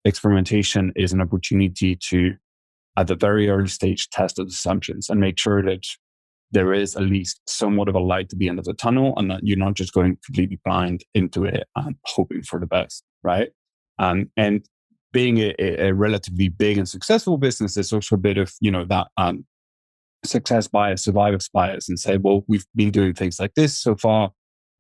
experimentation is an opportunity to, at the very early stage, test those assumptions and make sure that there is at least somewhat of a light at the end of the tunnel and that you're not just going completely blind into it and hoping for the best, right? And being a relatively big and successful business, there's also a bit of, that success bias, survivor's bias, and say, well, we've been doing things like this so far.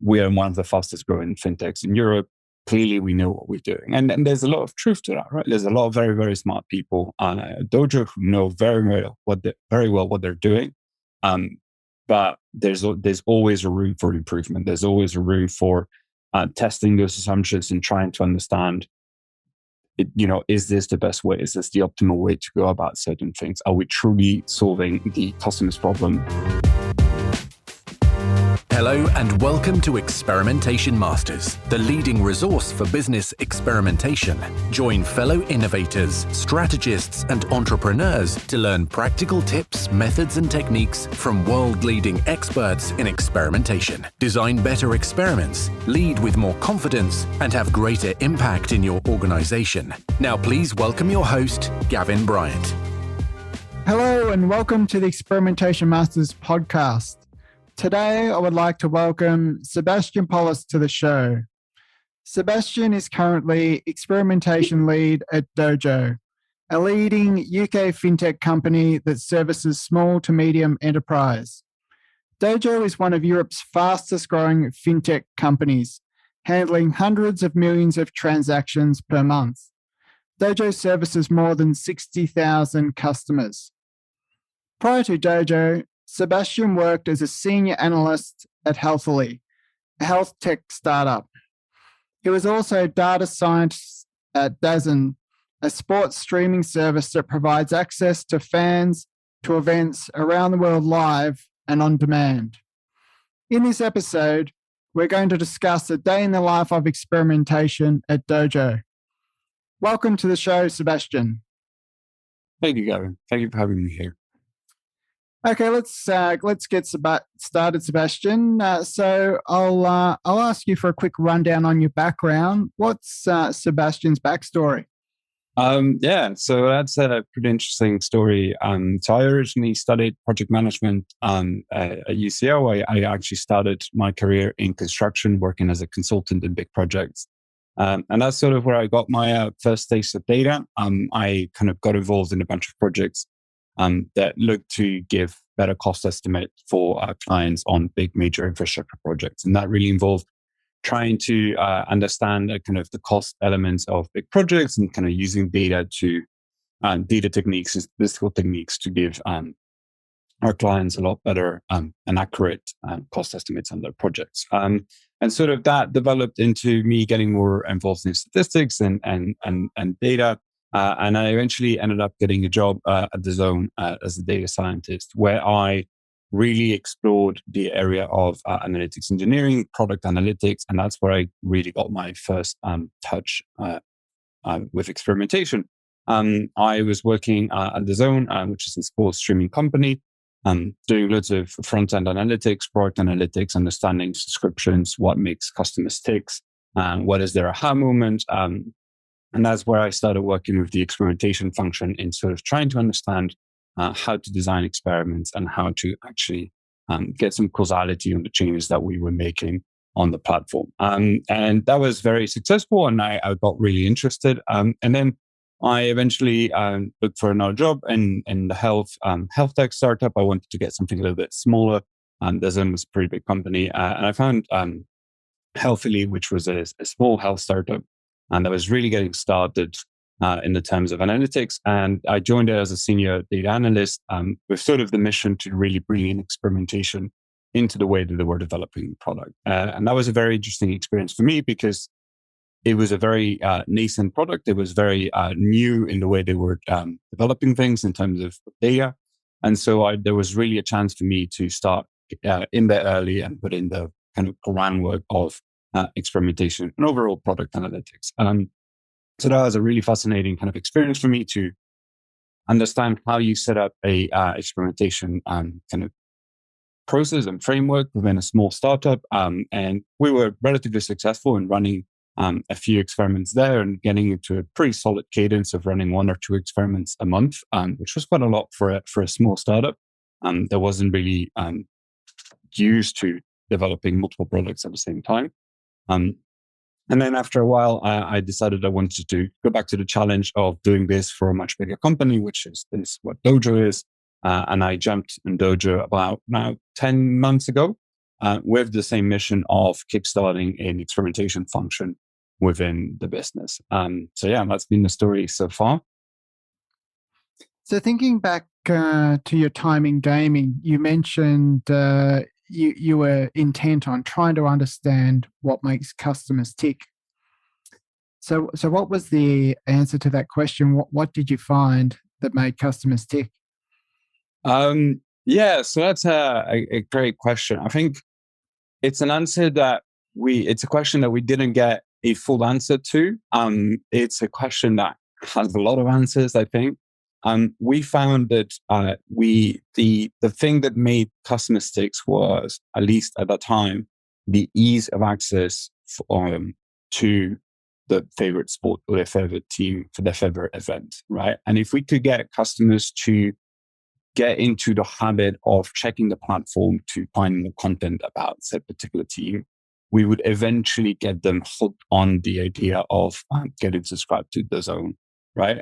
We are one of the fastest growing fintechs in Europe. Clearly, we know what we're doing. And there's a lot of truth to that, right? There's a lot of very, very smart people on Dojo who know very well what they're doing. But there's always a room for improvement. There's always a room for testing those assumptions and trying to understand, is this the best way? Is this the optimal way to go about certain things? Are we truly solving the customer's problem? Hello and welcome to Experimentation Masters, the leading resource for business experimentation. Join fellow innovators, strategists, and entrepreneurs to learn practical tips, methods, and techniques from world-leading experts in experimentation. Design better experiments, lead with more confidence, and have greater impact in your organization. Now please welcome your host, Gavin Bryant. Hello and welcome to the Experimentation Masters podcast. Today, I would like to welcome Sebastien Polis to the show. Sebastien is currently Experimentation Lead at Dojo, a leading UK fintech company that services small to medium enterprise. Dojo is one of Europe's fastest growing fintech companies, handling hundreds of millions of transactions per month. Dojo services more than 60,000 customers. Prior to Dojo, Sebastien worked as a Senior Analyst at Healthily, a HealthTech startup. He was also data scientist at DAZN, a sports streaming service that provides access to fans to events around the world live and on demand. In this episode, we're going to discuss a day in the life of experimentation at Dojo. Welcome to the show, Sebastien. Thank you, Gavin. Thank you for having me here. Okay, let's get started, Sebastien. So I'll ask you for a quick rundown on your background. What's Sebastien's backstory? So that's a pretty interesting story. So I originally studied project management at UCL. I actually started my career in construction, working as a consultant in big projects. And that's sort of where I got my first taste of data. I kind of got involved in a bunch of projects that look to give better cost estimate for our clients on big major infrastructure projects. And that really involved trying to understand kind of the cost elements of big projects and kind of using data techniques and statistical techniques to give our clients a lot better and accurate cost estimates on their projects. And sort of that developed into me getting more involved in statistics and data. And I eventually ended up getting a job at DAZN as a data scientist, where I really explored the area of analytics engineering, product analytics, and that's where I really got my first touch with experimentation. I was working at DAZN, which is a sports streaming company, doing loads of front-end analytics, product analytics, understanding subscriptions, what makes customers tick, what is their aha moment. And that's where I started working with the experimentation function in sort of trying to understand how to design experiments and how to actually get some causality on the changes that we were making on the platform. And that was very successful, and I got really interested. And then I eventually looked for another job in the HealthTech startup. I wanted to get something a little bit smaller. DAZN was a pretty big company. And I found Healthily, which was a small health startup, and that was really getting started in the terms of analytics. And I joined it as a senior data analyst with sort of the mission to really bring in experimentation into the way that they were developing the product. And that was a very interesting experience for me because it was a very nascent product. It was very new in the way they were developing things in terms of data. And so there was really a chance for me to start in there early and put in the kind of groundwork of experimentation and overall product analytics. So that was a really fascinating kind of experience for me to understand how you set up a experimentation kind of process and framework within a small startup. And we were relatively successful in running a few experiments there and getting into a pretty solid cadence of running 1 or 2 experiments a month, which was quite a lot for a small startup. That wasn't really used to developing multiple products at the same time. And then after a while, I decided I wanted to go back to the challenge of doing this for a much bigger company, which is what Dojo is. And I jumped in Dojo about now 10 months ago with the same mission of kickstarting an experimentation function within the business. So yeah, that's been the story so far. So thinking back to your time in gaming, you mentioned you were intent on trying to understand what makes customers tick. So what was the answer to that question? What did you find that made customers tick? Yeah, so that's a great question. I think it's an answer that it's a question that we didn't get a full answer to. It's a question that has a lot of answers, I think. We found that the thing that made customer sticks was, at least at that time, the ease of access to the favorite sport or their favorite team for their favorite event, right? And if we could get customers to get into the habit of checking the platform to find more content about said particular team, we would eventually get them hooked on the idea of getting subscribed to DAZN, right?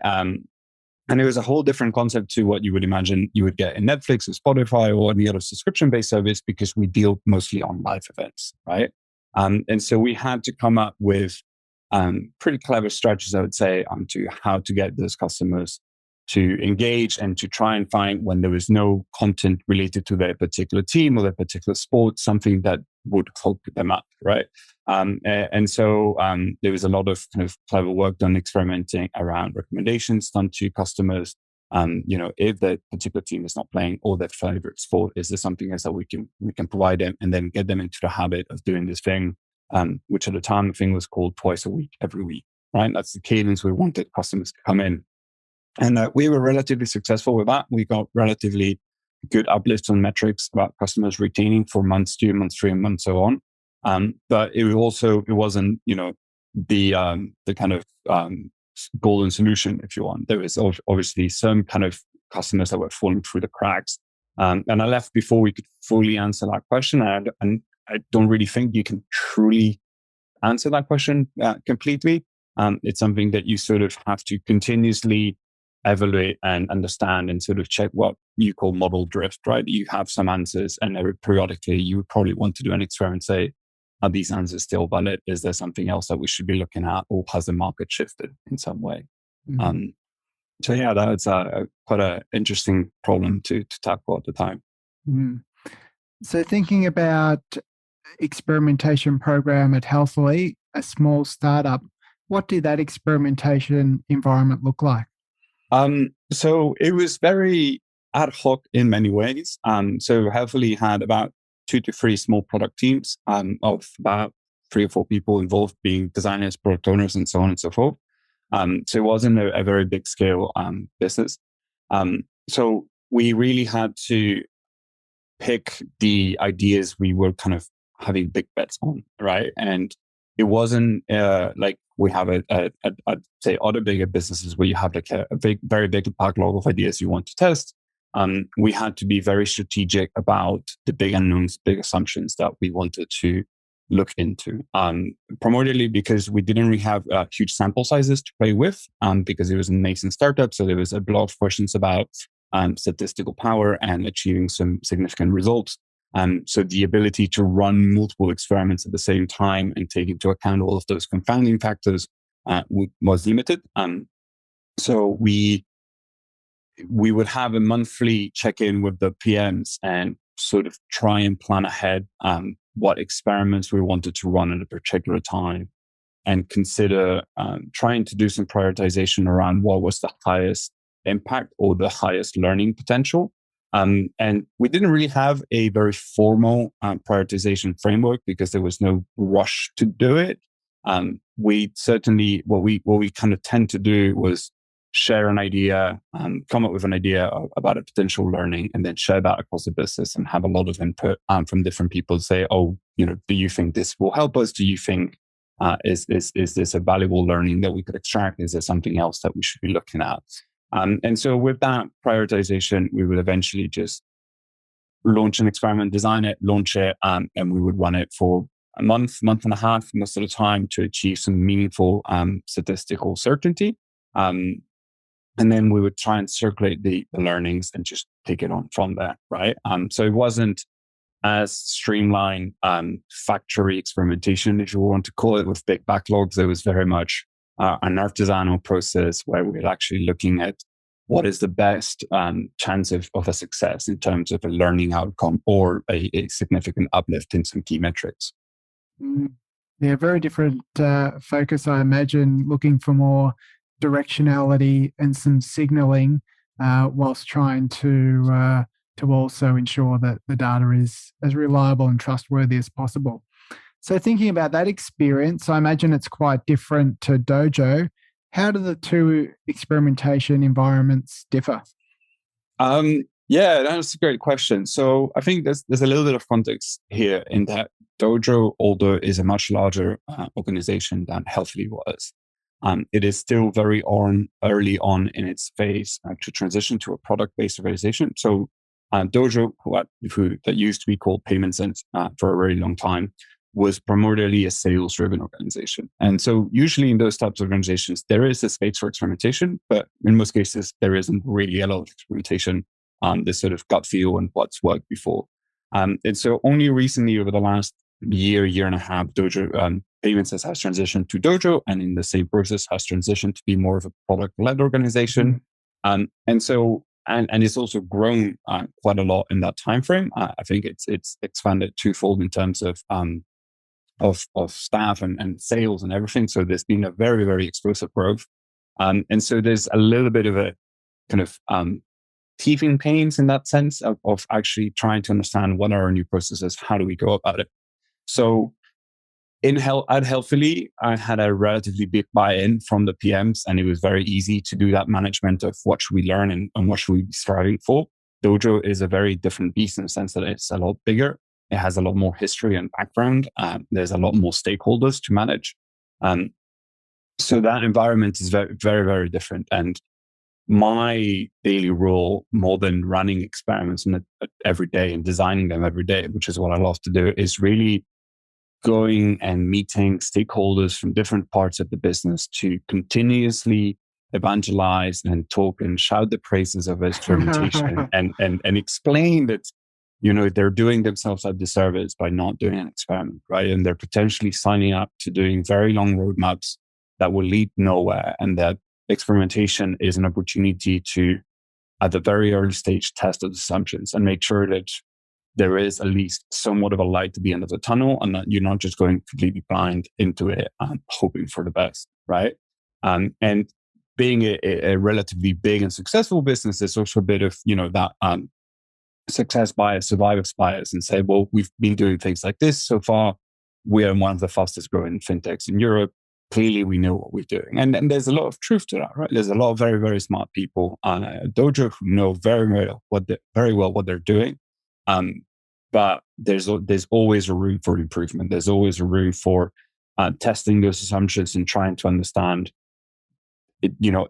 And it was a whole different concept to what you would imagine you would get in Netflix or Spotify or any other subscription-based service, because we deal mostly on live events, right? And so we had to come up with pretty clever strategies, I would say, to how to get those customers to engage and to try and find, when there was no content related to their particular team or their particular sport, something that would hook them up, right? And so there was a lot of kind of clever work done experimenting around recommendations done to customers. If the particular team is not playing or their favorite sport, is there something else that we can provide them, and then get them into the habit of doing this thing, which at the time the thing was called twice a week, every week, right? That's the cadence we wanted customers to come in. And we were relatively successful with that. We got relatively good uplifts on metrics about customers retaining for months 2, months 3, and months so on. But it wasn't, the kind of golden solution, if you want. There was obviously some kind of customers that were falling through the cracks. And I left before we could fully answer that question. And I don't really think you can truly answer that question completely. It's something that you sort of have to continuously evaluate and understand and sort of check what you call model drift, right? You have some answers, and periodically you would probably want to do an experiment, say, are these answers still valid? Is there something else that we should be looking at, or has the market shifted in some way? Mm-hmm. So yeah, that's quite an interesting problem to tackle at the time. Mm-hmm. So thinking about experimentation program at Healthily, a small startup, what did that experimentation environment look like? So it was very ad hoc in many ways. So Healthily had about 2 to 3 small product teams of about 3 or 4 people involved, being designers, product owners, and so on and so forth. So it wasn't a very big scale business. So we really had to pick the ideas we were kind of having big bets on, right? And it wasn't like we have I'd say other bigger businesses where you have like a very big backlog of ideas you want to test. We had to be very strategic about the big unknowns, big assumptions that we wanted to look into. Primarily because we didn't really have huge sample sizes to play with, because it was a nascent startup. So there was a lot of questions about statistical power and achieving some significant results. So the ability to run multiple experiments at the same time and take into account all of those confounding factors was limited. So we would have a monthly check-in with the PMs and sort of try and plan ahead what experiments we wanted to run at a particular time, and consider trying to do some prioritization around what was the highest impact or the highest learning potential. And we didn't really have a very formal prioritization framework because there was no rush to do it. We certainly, what we kind of tend to do was share an idea, come up with an idea about a potential learning, and then share that across the business and have a lot of input from different people. Say, oh, do you think this will help us? Do you think Is this a valuable learning that we could extract? Is there something else that we should be looking at? And so with that prioritization, we would eventually just launch an experiment, design it, launch it, and we would run it for a month and a half most of the time to achieve some meaningful statistical certainty. And then we would try and circulate the learnings and just take it on from there, right? So it wasn't as streamlined factory experimentation, if you want to call it, with big backlogs. It was very much an artisanal process where we're actually looking at what is the best chance of a success in terms of a learning outcome or a significant uplift in some key metrics. Yeah, very different focus, I imagine, looking for more directionality and some signaling whilst trying to also ensure that the data is as reliable and trustworthy as possible. So thinking about that experience, I imagine it's quite different to Dojo. How do the two experimentation environments differ? Yeah, that's a great question. So I think there's a little bit of context here in that Dojo, although is a much larger organization than Healthily was, it is still very early on in its phase to transition to a product-based organization. So Dojo, that used to be called Paymentsense for a very long time, was primarily a sales-driven organization. And so usually in those types of organizations, there is a space for experimentation, but in most cases, there isn't really a lot of experimentation on this sort of gut feel and what's worked before. And so only recently, over the last year and a half, Dojo Paymentsense has transitioned to Dojo, and in the same process has transitioned to be more of a product-led organization. And it's also grown quite a lot in that time frame. I think it's expanded twofold in terms of staff and sales and everything. So there's been a very, very explosive growth. And so there's a little bit of a kind of teething pains in that sense of actually trying to understand what are our new processes, how do we go about it. So at Healthily, I had a relatively big buy-in from the PMs, and it was very easy to do that management of what should we learn and what should we be striving for. Dojo is a very different beast in the sense that it's a lot bigger. It has a lot more history and background. There's a lot more stakeholders to manage. So that environment is very, very, very different. And my daily role, more than running experiments every day and designing them every day, which is what I love to do, is really going and meeting stakeholders from different parts of the business to continuously evangelize and talk and shout the praises of experimentation and explain that, they're doing themselves a disservice by not doing an experiment, right? And they're potentially signing up to doing very long roadmaps that will lead nowhere, and that experimentation is an opportunity to, at the very early stage, test those assumptions and make sure that there is at least somewhat of a light at the end of the tunnel, and that you're not just going completely blind into it and hoping for the best, right? And being a relatively big and successful business, there's also a bit of, that success bias, survivor's bias, and say, well, we've been doing things like this so far. We are one of the fastest growing fintechs in Europe. Clearly, we know what we're doing. And there's a lot of truth to that, right? There's a lot of very, very smart people on Dojo who know very, very well what they're doing. But there's always a room for improvement. There's always a room for testing those assumptions and trying to understand,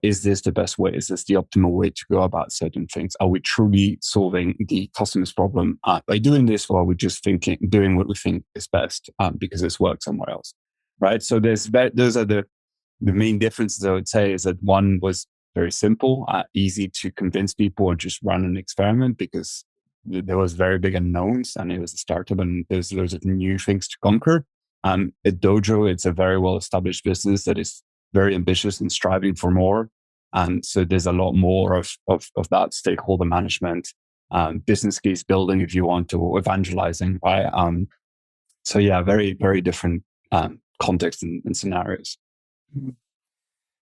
is this the best way? Is this the optimal way to go about certain things? Are we truly solving the customer's problem by doing this, or are we just doing what we think is best because it's worked somewhere else, right? So those are the main differences, I would say, is that one was very simple, easy to convince people and just run an experiment because there was very big unknowns and it was a startup and there's loads of new things to conquer. At Dojo, it's a very well-established business that is very ambitious and striving for more. So there's a lot more of that stakeholder management, business case building, if you want to, evangelizing, right? So yeah, very, very different context and scenarios.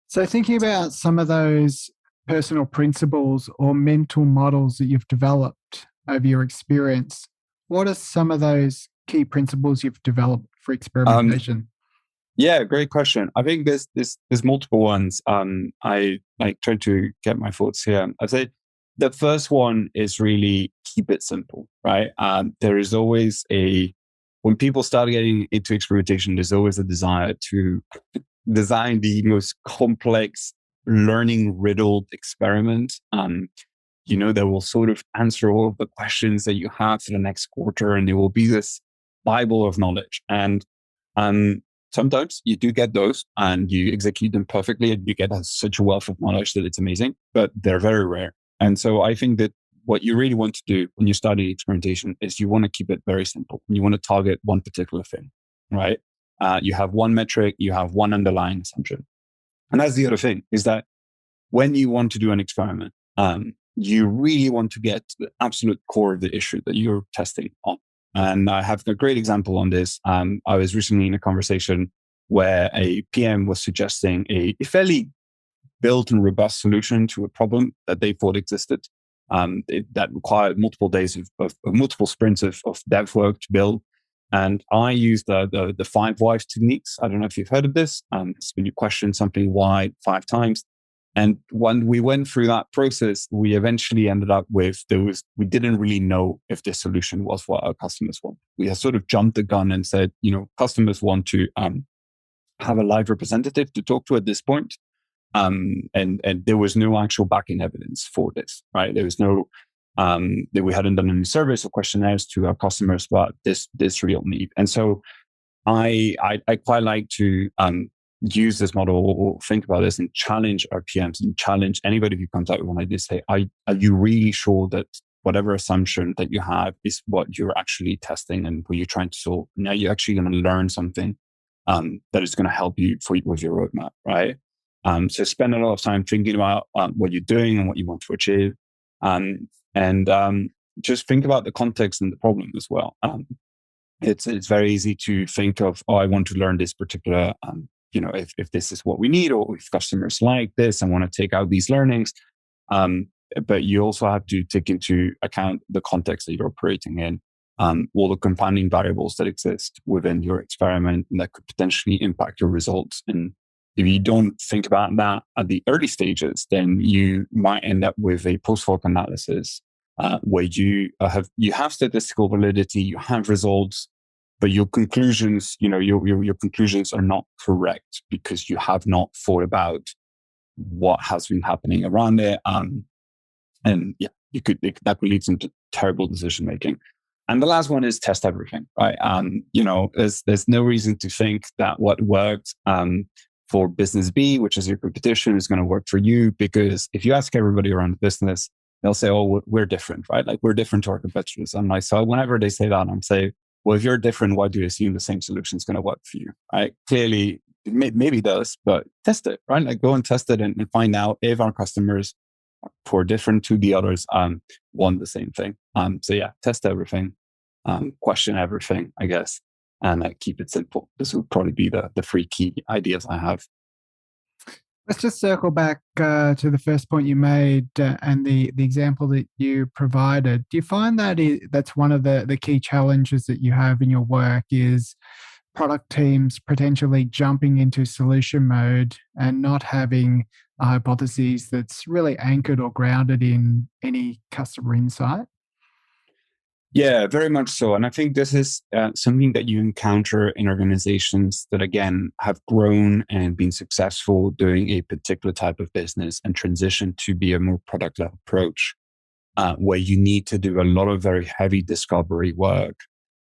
So thinking about some of those personal principles or mental models that you've developed over your experience, what are some of those key principles you've developed for experimentation? Yeah, great question. I think there's multiple ones. I try to get my thoughts here. I'd say the first one is really keep it simple, right? There is always a when people start getting into experimentation, there's always a desire to design the most complex learning riddled experiment. That will sort of answer all of the questions that you have for the next quarter, and there will be this Bible of knowledge. And sometimes you do get those and you execute them perfectly and you get such a wealth of knowledge that it's amazing, but they're very rare. And so I think that what you really want to do when you study experimentation is you want to keep it very simple. You want to target one particular thing, right? You have one metric, you have one underlying assumption. And that's the other thing, is that when you want to do an experiment, you really want to get to the absolute core of the issue that you're testing on. And I have a great example on this. I was recently in a conversation where a PM was suggesting a fairly built and robust solution to a problem that they thought existed. That required multiple days of multiple sprints of dev work to build. And I used the 5 whys techniques. I don't know if you've heard of this. It's when you question something why 5 times. And when we went through that process, we eventually ended up with we didn't really know if this solution was what our customers want. We had sort of jumped the gun and said, customers want to have a live representative to talk to at this point. And there was no actual back-end evidence for this, right? There was no, that we hadn't done any surveys or questionnaires to our customers about this real need. And so I quite like to, use this model or think about this and challenge our PMs and challenge anybody who comes out with one idea. Say, are you really sure that whatever assumption that you have is what you're actually testing and what you're trying to solve? Now you're actually going to learn something that is going to help you with your roadmap, right? So spend a lot of time thinking about what you're doing and what you want to achieve, and just think about the context and the problem as well. It's very easy to think of, I want to learn this particular if this is what we need, or if customers like this and want to take out these learnings. But you also have to take into account the context that you're operating in, all the confounding variables that exist within your experiment and that could potentially impact your results. And if you don't think about that at the early stages, then you might end up with a post-hoc analysis where you have statistical validity, you have results, but your conclusions, your conclusions are not correct because you have not thought about what has been happening around it. That could lead into terrible decision making. And the last one is test everything, right? There's no reason to think that what worked for business B, which is your competition, is going to work for you, because if you ask everybody around the business, they'll say, "Oh, we're different, right? Like we're different to our competitors." I'm like, so whenever they say that, I'm saying, well, if you're different, why do you assume the same solution is going to work for you, right? Clearly, maybe it does, but test it, right? Like go and test it and find out if our customers who are different to the others want the same thing. Test everything, question everything, I guess, and keep it simple. This would probably be the 3 key ideas I have. Let's just circle back to the first point you made and the example that you provided. Do you find that that's one of the key challenges that you have in your work is product teams potentially jumping into solution mode and not having a hypothesis that's really anchored or grounded in any customer insight? Yeah, very much so. And I think this is something that you encounter in organizations that, again, have grown and been successful doing a particular type of business and transition to be a more product-led approach, where you need to do a lot of very heavy discovery work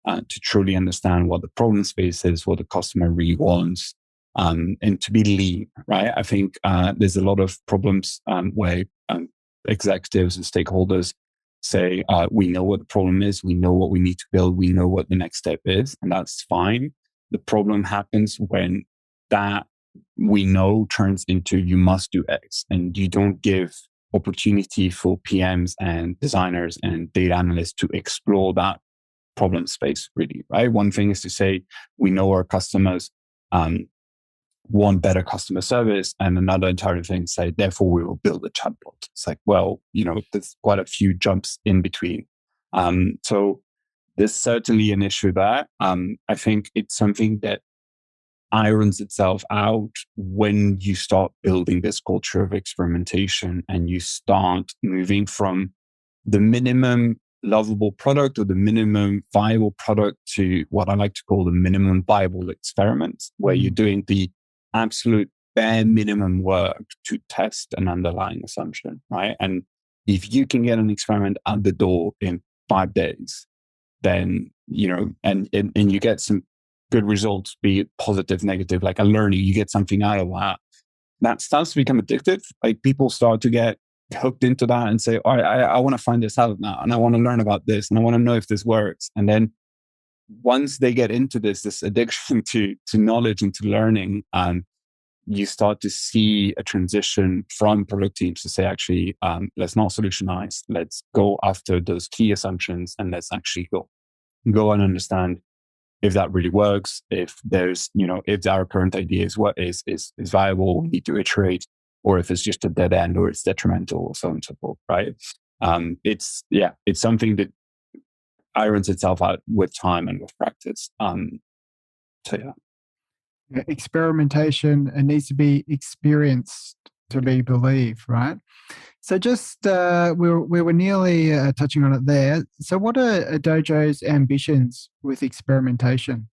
to truly understand what the problem space is, what the customer really wants, and to be lean, right? I think there's a lot of problems where executives and stakeholders say, we know what the problem is, we know what we need to build, we know what the next step is, and that's fine. The problem happens when that we know turns into you must do X, and you don't give opportunity for PMs and designers and data analysts to explore that problem space, really, right? One thing is to say, we know our customers want better customer service, and another entirely thing say, therefore we will build a chatbot. It's like, well, there's quite a few jumps in between. So there's certainly an issue there. I think it's something that irons itself out when you start building this culture of experimentation and you start moving from the minimum lovable product or the minimum viable product to what I like to call the minimum viable experiment, where you're doing the absolute bare minimum work to test an underlying assumption, right? And if you can get an experiment out the door in 5 days, then, and you get some good results, be it positive, negative, like a learning, you get something out of that starts to become addictive. Like people start to get hooked into that and say, all right, I want to find this out now, and I want to learn about this, and I want to know if this works. And then once they get into this addiction to knowledge and to learning, you start to see a transition from product teams to say, actually, let's not solutionize. Let's go after those key assumptions, and let's actually go and understand if that really works, if there's, if our current idea is viable, we need to iterate, or if it's just a dead end or it's detrimental, or so on and so forth, right? It's something that irons itself out with time and with practice. Experimentation, it needs to be experienced to be believed, right? So just we were nearly touching on it there. So what are Dojo's ambitions with experimentation?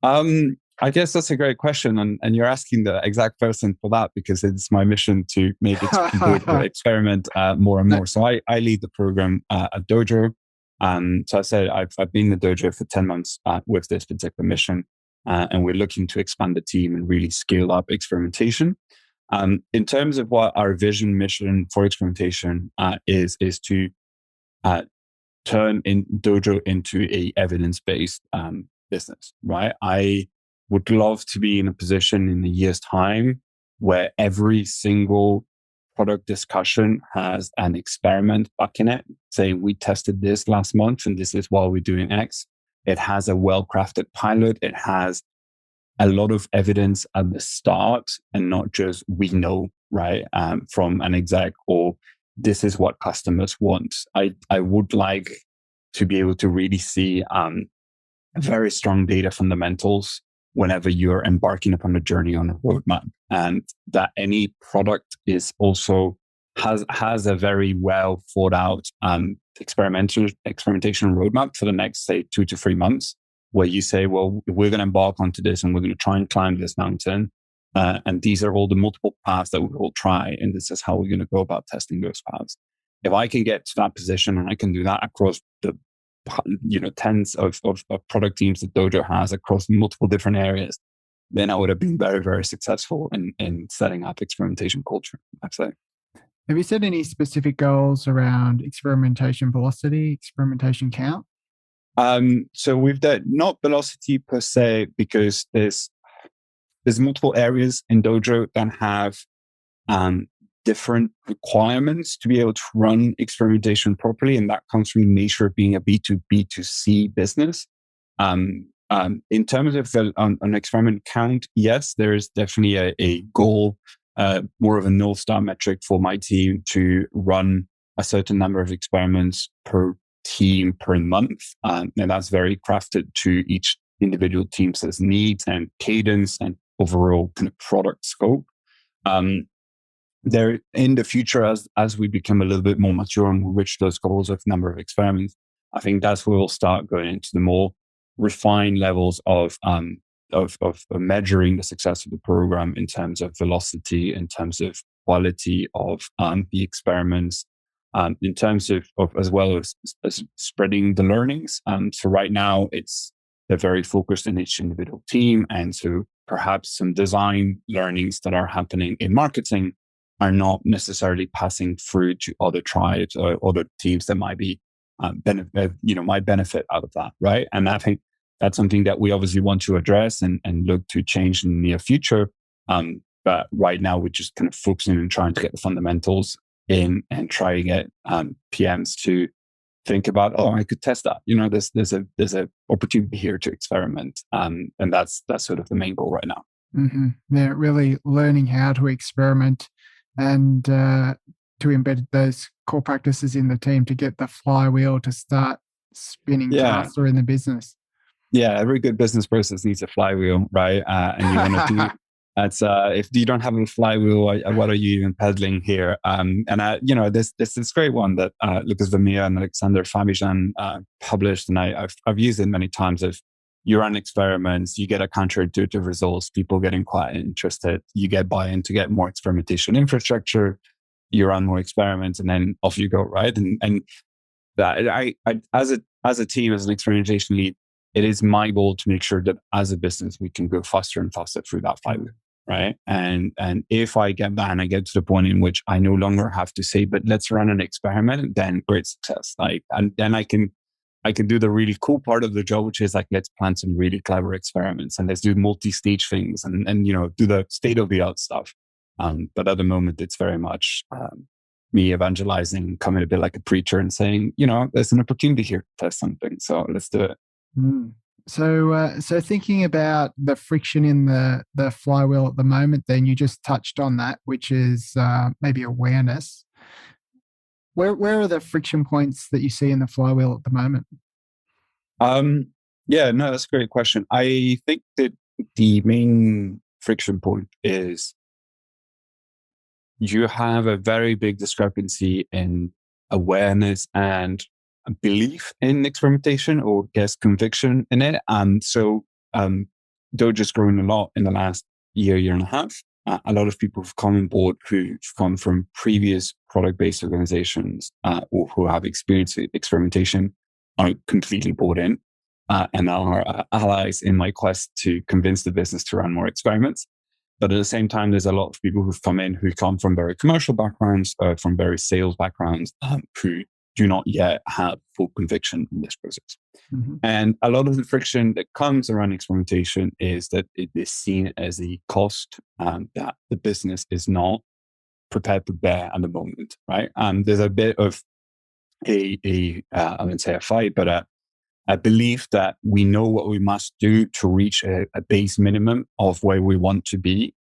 I guess that's a great question, and you're asking the exact person for that, because it's my mission to make experiment more and more. So I lead the program at Dojo. So I said I've been in the Dojo for 10 months with this particular mission, and we're looking to expand the team and really scale up experimentation. In terms of what our vision mission for experimentation is to turn in Dojo into a evidence-based business, right? I would love to be in a position in a year's time where every single product discussion has an experiment back in it, saying we tested this last month and this is why we're doing X. It has a well-crafted pilot. It has a lot of evidence at the start, and not just we know, right, from an exec, or this is what customers want. I would like to be able to really see very strong data fundamentals whenever you're embarking upon a journey on a roadmap, and that any product is also has a very well thought out experimentation roadmap for the next, say, 2 to 3 months, where you say, well, we're going to embark onto this and we're going to try and climb this mountain. And these are all the multiple paths that we will try. And this is how we're going to go about testing those paths. If I can get to that position and I can do that across the tens of product teams that Dojo has across multiple different areas, then I would have been very, very successful in setting up experimentation culture, I'd say. Have you set any specific goals around experimentation velocity, experimentation count? So we've done not velocity per se, because there's multiple areas in Dojo that have different requirements to be able to run experimentation properly, and that comes from the nature of being a B2B2C business. In terms of an experiment count, yes, there is definitely a goal, more of a North Star metric for my team to run a certain number of experiments per team per month. And that's very crafted to each individual team's needs and cadence and overall kind of product scope. There in the future, as we become a little bit more mature and we reach those goals of number of experiments, I think that's where we'll start going into the more refined levels of measuring the success of the program in terms of velocity, in terms of quality of the experiments, in terms of as well as spreading the learnings. So right now they're very focused in each individual team, and so perhaps some design learnings that are happening in marketing are not necessarily passing through to other tribes or other teams that might be might benefit out of that, right? And I think that's something that we obviously want to address and look to change in the near future. But right now we're just kind of focusing on trying to get the fundamentals in and try to get PMs to think about, I could test that. There's a opportunity here to experiment, and that's sort of the main goal right now. Mm-hmm. Yeah, really learning how to experiment and to embed those core practices in the team to get the flywheel to start spinning faster in the business. Yeah, every good business process needs a flywheel, right? And you want to That's if you don't have a flywheel, what are you even peddling here? There's this great one that Lucas Vermeer and Alexander Fabijan published, and I've used it many times. If you run experiments, you get a counterintuitive results, people getting quite interested, you get buy-in to get more experimentation infrastructure, you run more experiments, and then off you go, right? And that I as a team, as an experimentation lead, it is my goal to make sure that as a business we can go faster and faster through that flywheel. Right. And if I get that and I get to the point in which I no longer have to say, but let's run an experiment, then great success. And then I can do the really cool part of the job, which is like, let's plan some really clever experiments and let's do multi-stage things and do the state of the art stuff. But at the moment, it's very much me evangelizing, coming a bit like a preacher and saying, there's an opportunity here to test something. So let's do it. Mm. So thinking about the friction in the flywheel at the moment, then you just touched on that, which is maybe awareness. Where are the friction points that you see in the flywheel at the moment? That's a great question. I think that the main friction point is you have a very big discrepancy in awareness and belief in experimentation, or conviction in it. So Dojo's grown a lot in the last year and a half. A lot of people have come on board who've come from previous product-based organizations or who have experience with experimentation, are completely bought in and are allies in my quest to convince the business to run more experiments. But at the same time, there's a lot of people who've come in who come from very commercial backgrounds, from very sales backgrounds, who do not yet have full conviction in this process. Mm-hmm. And a lot of the friction that comes around experimentation is that it is seen as a cost that the business is not prepared to bear at the moment, right? There's a bit of I wouldn't say a fight, but a belief that we know what we must do to reach a base minimum of where we want to be,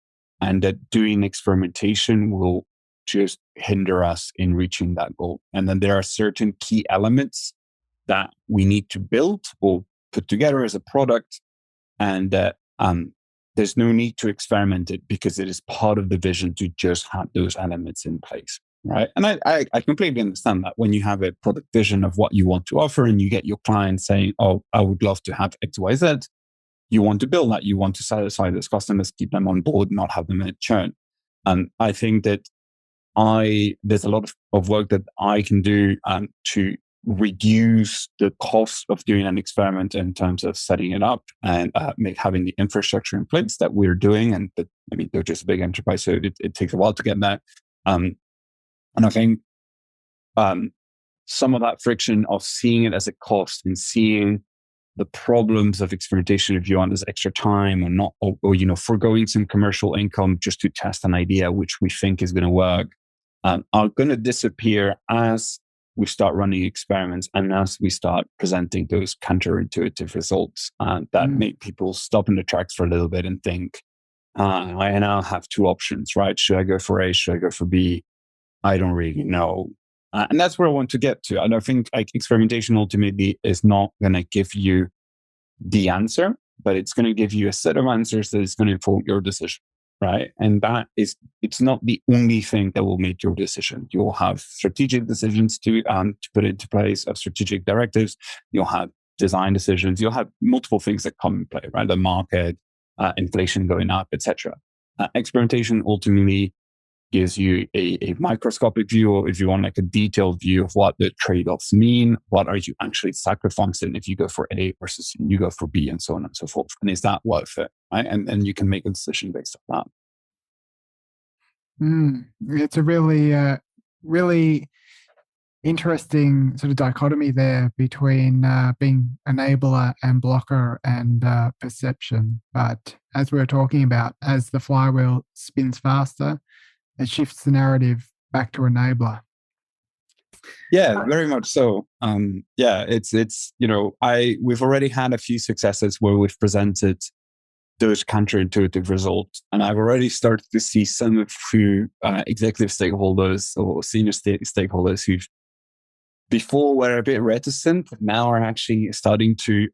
and that doing experimentation will just hinder us in reaching that goal. And then there are certain key elements that we need to build or put together as a product, and that there's no need to experiment it because it is part of the vision to just have those elements in place, right? And I completely understand that when you have a product vision of what you want to offer and you get your client saying, oh, I would love to have X, Y, Z, you want to build that, you want to satisfy those customers, keep them on board, not have them in a churn. And I think that there's a lot of work that I can do to reduce the cost of doing an experiment in terms of setting it up and having the infrastructure in place that we're doing. They're just a big enterprise, so it takes a while to get that. And I think some of that friction of seeing it as a cost and seeing the problems of experimentation, if you want, as extra time or not, or foregoing some commercial income just to test an idea which we think is going to work, are going to disappear as we start running experiments and as we start presenting those counterintuitive results that make people stop in the tracks for a little bit and think, I now have two options, right? Should I go for A? Should I go for B? I don't really know. And that's where I want to get to. And I think experimentation ultimately is not going to give you the answer, but it's going to give you a set of answers that is going to inform your decision. Right. And it's not the only thing that will make your decision. You'll have strategic decisions to put into place, of strategic directives. You'll have design decisions. You'll have multiple things that come in play, right? The market, inflation going up, etc. Experimentation ultimately gives you a microscopic view, or if you want, like a detailed view of what the trade-offs mean. What are you actually sacrificing if you go for A versus you go for B, and so on and so forth. And is that worth it? Right? And you can make a decision based on that. It's a really interesting sort of dichotomy there between being enabler and blocker and perception. But as we were talking about, as the flywheel spins faster, it shifts the narrative back to enabler. Yeah, very much so. We've already had a few successes where we've presented those counterintuitive results, and I've already started to see some of the executive stakeholders or senior stakeholders who before were a bit reticent, now are actually starting to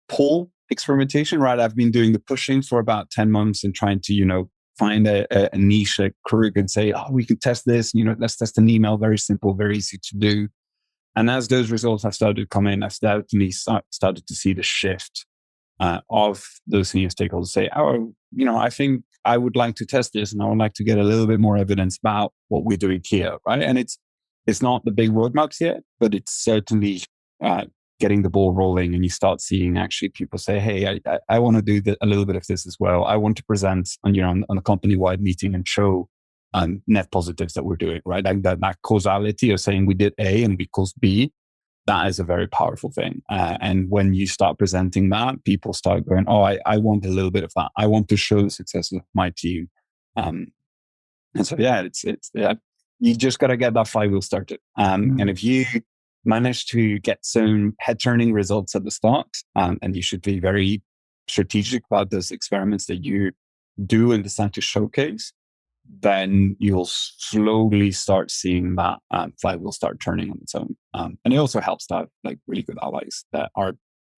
pull experimentation, right? I've been doing the pushing for about 10 months and trying to, find a niche, a Krug, and say, oh, we can test this, let's test an email, very simple, very easy to do. And as those results have started to come in, I've started to see the shift of those senior stakeholders say, oh, I think I would like to test this and I would like to get a little bit more evidence about what we're doing here, right? And it's not the big roadmaps yet, but it's certainly getting the ball rolling, and you start seeing actually people say, hey, I want to do a little bit of this as well. I want to present on a company-wide meeting and show net positives that we're doing, right? Like that causality of saying we did A and we caused B, that is a very powerful thing. And when you start presenting that, people start going, oh, I want a little bit of that. I want to show the success of my team. And so, you just got to get that flywheel started. And if you manage to get some head-turning results at the start, and you should be very strategic about those experiments that you do and decide to showcase, then you'll slowly start seeing that flywheel start turning on its own. And it also helps to have like really good allies that are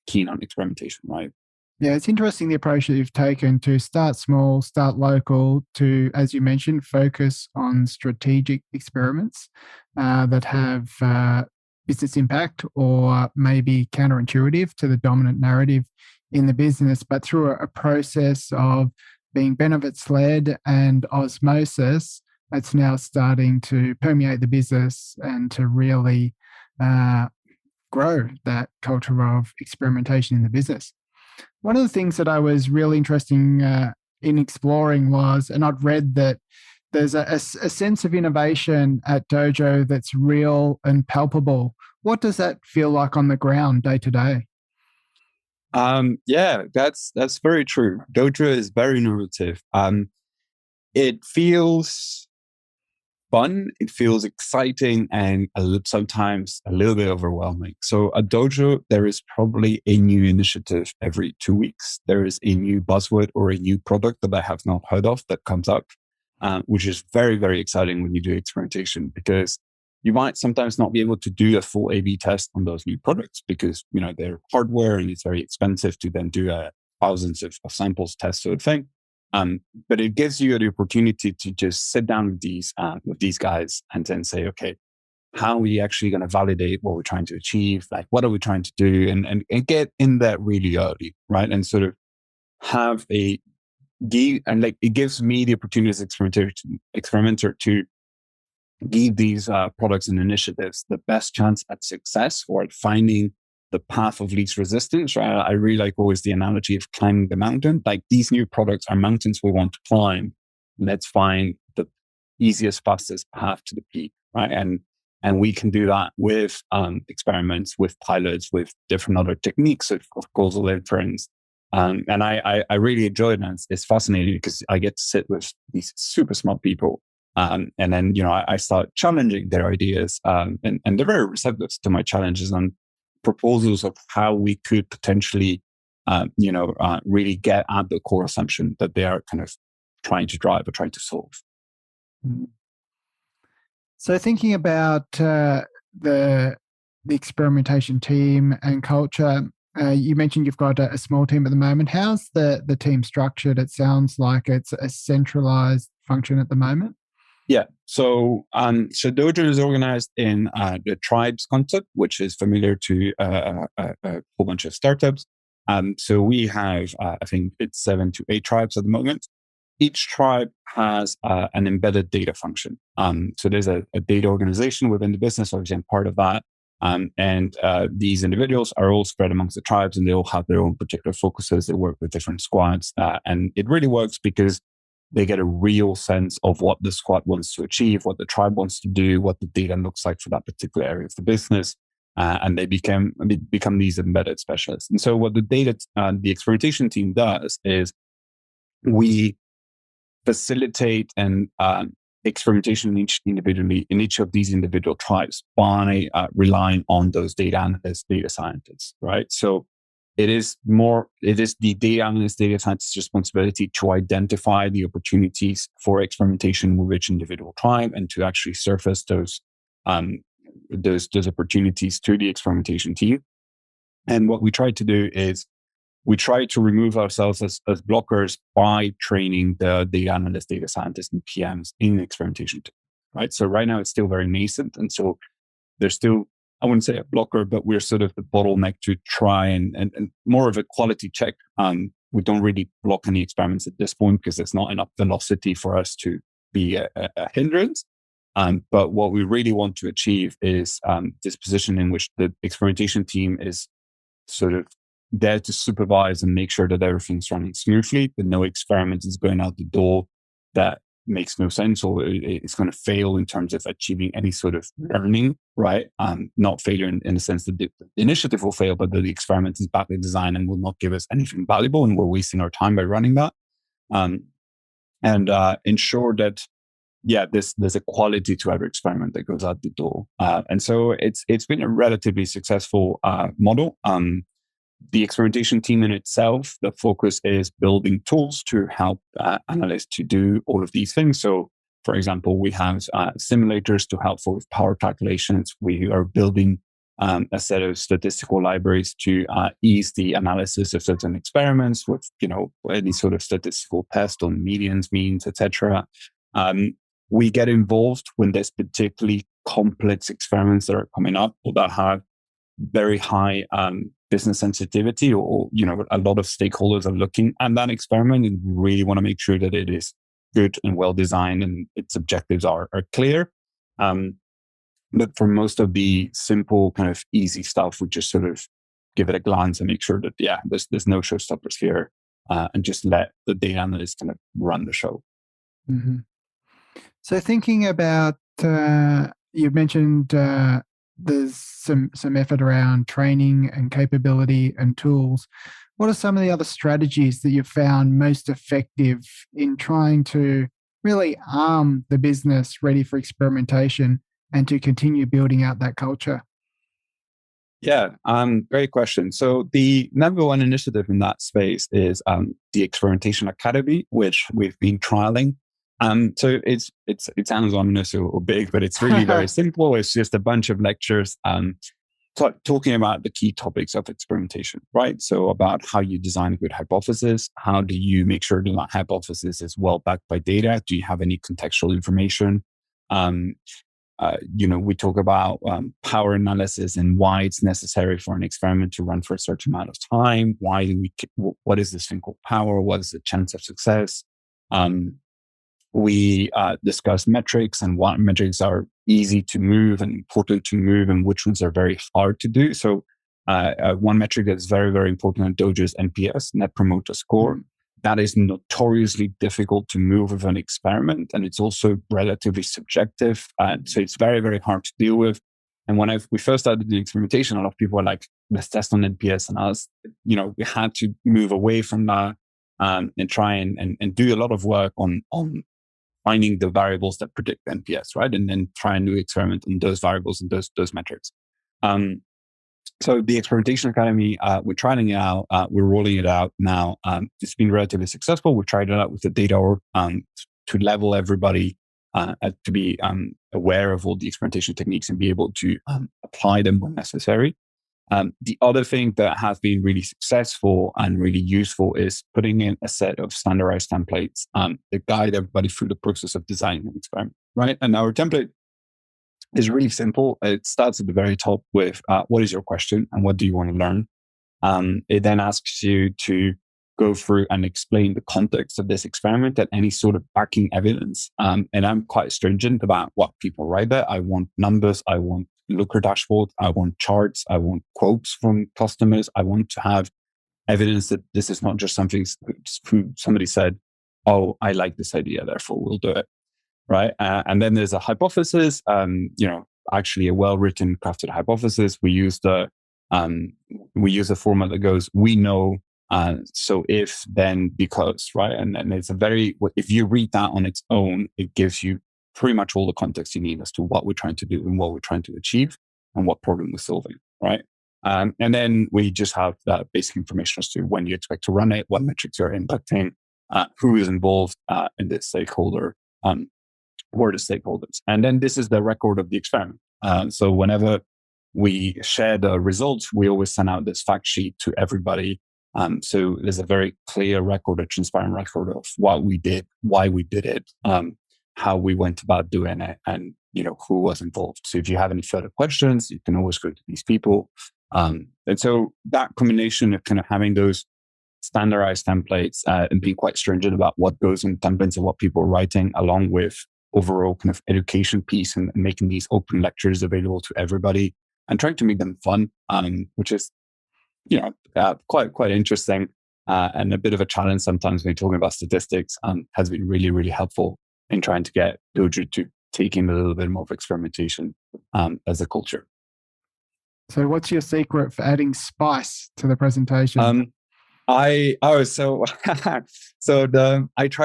keen on experimentation, right? Yeah, it's interesting the approach that you've taken to start small, start local, to, as you mentioned, focus on strategic experiments that have business impact or maybe counterintuitive to the dominant narrative in the business, but through a process of being benefits-led and osmosis, it's now starting to permeate the business and to really grow that culture of experimentation in the business. One of the things that I was really interested in exploring was, and I'd read that there's a sense of innovation at Dojo that's real and palpable. What does that feel like on the ground day to day? Yeah, that's very true. Dojo is very innovative. It feels fun, it feels exciting, and sometimes a little bit overwhelming. So at Dojo, there is probably a new initiative every 2 weeks. There is a new buzzword or a new product that I have not heard of that comes up, which is very, very exciting when you do experimentation, because you might sometimes not be able to do a full A/B test on those new products because, they're hardware and it's very expensive to then do thousands of samples test sort of thing. But it gives you the opportunity to just sit down with these guys and then say, okay, how are we actually going to validate what we're trying to achieve? Like, what are we trying to do? And get in there really early, right? And sort of have it gives me the opportunity as experimenter to give these products and initiatives the best chance at success or at finding the path of least resistance. Right? I really like always the analogy of climbing the mountain. Like, these new products are mountains we want to climb. Let's find the easiest, fastest path to the peak, right? And we can do that with experiments, with pilots, with different other techniques of causal inference. And I really enjoy it, and it's fascinating because I get to sit with these super smart people. And then, I start challenging their ideas, and they're very receptive to my challenges and proposals of how we could potentially, really get at the core assumption that they are kind of trying to drive or trying to solve. So thinking about the experimentation team and culture, you mentioned you've got a small team at the moment. How's the team structured? It sounds like it's a centralized function at the moment. Yeah. So Dojo is organized in the tribes concept, which is familiar to a whole bunch of startups. So we have, I think it's 7 to 8 tribes at the moment. Each tribe has an embedded data function. So there's a data organization within the business. Obviously, I'm part of that. And these individuals are all spread amongst the tribes, and they all have their own particular focuses. They work with different squads. And it really works because they get a real sense of what the squad wants to achieve, what the tribe wants to do, what the data looks like for that particular area of the business. And they become these embedded specialists. And so what the experimentation team does is we facilitate and experimentation in each of these individual tribes by relying on those data analysts, data scientists, right? So it is the data analyst, data scientist's responsibility to identify the opportunities for experimentation with each individual tribe and to actually surface those opportunities to the experimentation team. And what we try to do is we try to remove ourselves as blockers by training the data analysts, data scientists, and PMs in experimentation, right? So right now it's still very nascent. And so there's still, I wouldn't say a blocker, but we're sort of the bottleneck to try and more of a quality check. We don't really block any experiments at this point because there's not enough velocity for us to be a hindrance. But what we really want to achieve is this position in which the experimentation team is sort of there to supervise and make sure that everything's running smoothly, that no experiment is going out the door that makes no sense or it's going to fail in terms of achieving any sort of learning, right? Not failure in the sense that the initiative will fail, but that the experiment is badly designed and will not give us anything valuable and we're wasting our time by running that. And ensure that, there's a quality to every experiment that goes out the door. And so it's been a relatively successful model. The experimentation team in itself, the focus is building tools to help analysts to do all of these things. So, for example, we have simulators to help with power calculations. We are building a set of statistical libraries to ease the analysis of certain experiments with, any sort of statistical test on medians, means, etc. We get involved when there's particularly complex experiments that are coming up or that have very high business sensitivity or a lot of stakeholders are looking at that experiment and we really want to make sure that it is good and well designed and its objectives are clear. But for most of the simple kind of easy stuff, we just sort of give it a glance and make sure that, there's no showstoppers here and just let the data analyst kind of run the show. Mm-hmm. So thinking about, you mentioned there's some effort around training and capability and tools. What are some of the other strategies that you've found most effective in trying to really arm the business ready for experimentation and to continue building out that culture? Yeah, great question. So the number one initiative in that space is the Experimentation Academy, which we've been trialing. So it sounds ominous or big, but it's really very simple. It's just a bunch of lectures talking about the key topics of experimentation, right? So about how you design a good hypothesis, how do you make sure that hypothesis is well backed by data? Do you have any contextual information? We talk about power analysis and why it's necessary for an experiment to run for a certain amount of time. What is this thing called power? What is the chance of success? We discuss metrics and what metrics are easy to move and important to move and which ones are very hard to do. So one metric that's very, very important at Dojo is NPS, Net Promoter Score. That is notoriously difficult to move with an experiment. And it's also relatively subjective. So it's very, very hard to deal with. And when we first started the experimentation, a lot of people were like, let's test on NPS. And we had to move away from that and try and do a lot of work on finding the variables that predict NPS, right? And then try and do experiment on those variables and those metrics. So the Experimentation Academy, we're trying it out. We're rolling it out now. It's been relatively successful. We've tried it out with the data org to level everybody to be aware of all the experimentation techniques and be able to apply them when necessary. The other thing that has been really successful and really useful is putting in a set of standardized templates that guide everybody through the process of designing an experiment, right? And our template is really simple. It starts at the very top with what is your question and what do you want to learn? It then asks you to go through and explain the context of this experiment and any sort of backing evidence. And I'm quite stringent about what people write there. I want numbers. I want Looker dashboard. I want charts. I want quotes from customers. I want to have evidence that this is not just something somebody said, oh, I like this idea, therefore we'll do it. Right. And then there's a hypothesis, actually a well-written crafted hypothesis. We use a format that goes, we know, so if, then, because, right? And it's if you read that on its own, it gives you pretty much all the context you need as to what we're trying to do and what we're trying to achieve and what problem we're solving, right? And then we just have that basic information as to when you expect to run it, what metrics you're impacting, who is involved in this stakeholder, who are the stakeholders. And then this is the record of the experiment. So whenever we share the results, we always send out this fact sheet to everybody So there's a very clear record, a transparent record of what we did, why we did it, how we went about doing it, and who was involved. So if you have any further questions, you can always go to these people. And so that combination of kind of having those standardized templates and being quite stringent about what goes in templates and what people are writing, along with overall kind of education piece and making these open lectures available to everybody and trying to make them fun, which is quite interesting and a bit of a challenge sometimes when you're talking about statistics, has been really, really helpful in trying to get Dojo to take in a little bit more of experimentation as a culture. So what's your secret for adding spice to the presentation? I try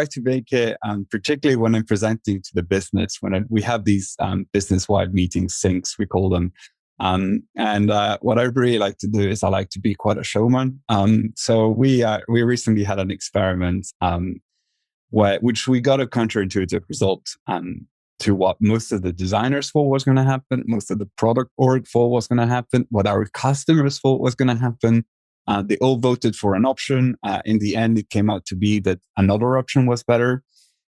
to make it, particularly when I'm presenting to the business, we have these business-wide meetings, syncs, we call them. What I really like to do is I like to be quite a showman. So we recently had an experiment which we got a counterintuitive result to what most of the designers thought was going to happen, most of the product org thought was going to happen, what our customers thought was going to happen. They all voted for an option. In the end, it came out to be that another option was better.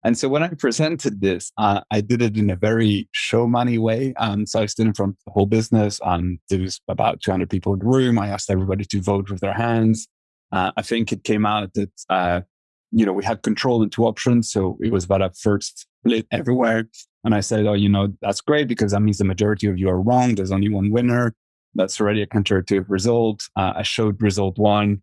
And so when I presented this, I did it in a very showman-y way. So I stood in front of the whole business. There was about 200 people in the room. I asked everybody to vote with their hands. I think it came out that, we had control in two options. So it was about a first split everywhere. And I said, that's great because that means the majority of you are wrong. There's only one winner. That's already a counterintuitive result. I showed result one.